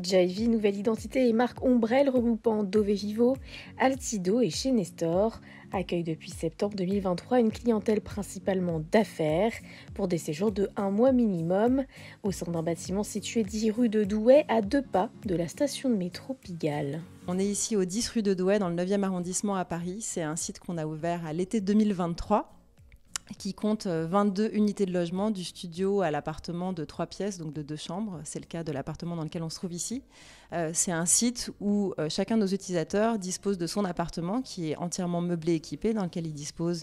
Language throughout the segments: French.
Joyvi, nouvelle identité et marque ombrelle regroupant Dove Vivo, Altido et chez Nestor, accueille depuis septembre 2023 une clientèle principalement d'affaires pour des séjours de 1 mois minimum au sein d'un bâtiment situé 10 rue de Douai à 2 pas de la station de métro Pigalle. On est ici au 10 rue de Douai dans le 9e arrondissement à Paris. C'est un site qu'on a ouvert à l'été 2023 qui compte 22 unités de logement, du studio à l'appartement de 3 pièces, donc de 2 chambres. C'est le cas de l'appartement dans lequel on se trouve ici. C'est un site où chacun de nos utilisateurs dispose de son appartement qui est entièrement meublé et équipé, dans lequel il dispose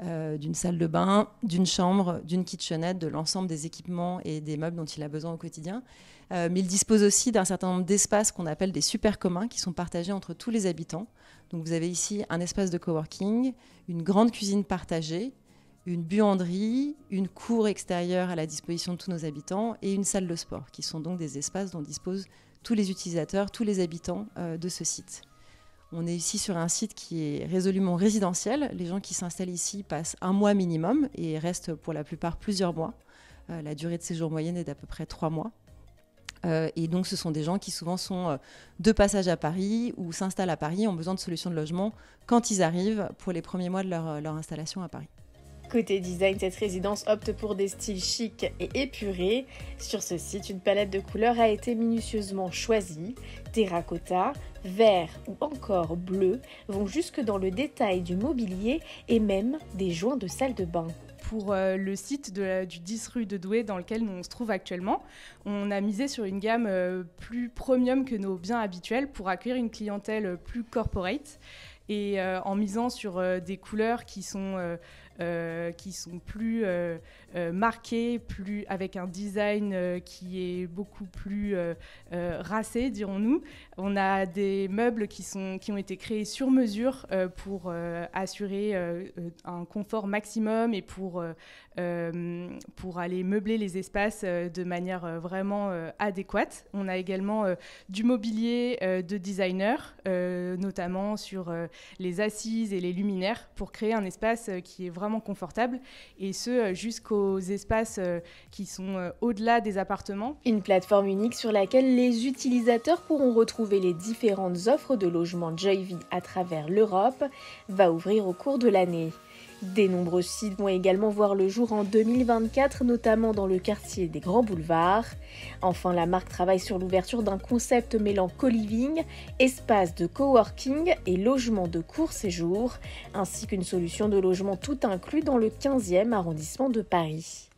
d'une salle de bain, d'une chambre, d'une kitchenette, de l'ensemble des équipements et des meubles dont il a besoin au quotidien. Mais il dispose aussi d'un certain nombre d'espaces qu'on appelle des super communs qui sont partagés entre tous les habitants. Donc vous avez ici un espace de coworking, une grande cuisine partagée, une buanderie, une cour extérieure à la disposition de tous nos habitants et une salle de sport, qui sont donc des espaces dont disposent tous les utilisateurs, tous les habitants de ce site. On est ici sur un site qui est résolument résidentiel. Les gens qui s'installent ici passent 1 mois minimum et restent pour la plupart plusieurs mois. La durée de séjour moyenne est d'à peu près 3 mois. Et donc ce sont des gens qui souvent sont de passage à Paris ou s'installent à Paris, ont besoin de solutions de logement quand ils arrivent pour les premiers mois de leur installation à Paris. Côté design, cette résidence opte pour des styles chics et épurés. Sur ce site, une palette de couleurs a été minutieusement choisie. Terracotta, vert ou encore bleu vont jusque dans le détail du mobilier et même des joints de salle de bain. Pour le site du 10 rue de Douai dans lequel on se trouve actuellement, on a misé sur une gamme plus premium que nos biens habituels pour accueillir une clientèle plus corporate et en misant sur des couleurs qui sont plus marquées, avec un design qui est beaucoup plus racé, dirons-nous. On a des meubles qui ont été créés sur mesure pour assurer un confort maximum et pour aller meubler les espaces de manière vraiment adéquate. On a également du mobilier de designer, notamment sur les assises et les luminaires, pour créer un espace qui est vraiment confortable, et ce jusqu'aux espaces qui sont au-delà des appartements. Une plateforme unique sur laquelle les utilisateurs pourront retrouver les différentes offres de logement Joyvi à travers l'Europe va ouvrir au cours de l'année. Des nombreux sites vont également voir le jour en 2024, notamment dans le quartier des Grands Boulevards. Enfin, la marque travaille sur l'ouverture d'un concept mêlant co-living, espace de coworking et logement de court séjour, ainsi qu'une solution de logement tout inclus dans le 15e arrondissement de Paris.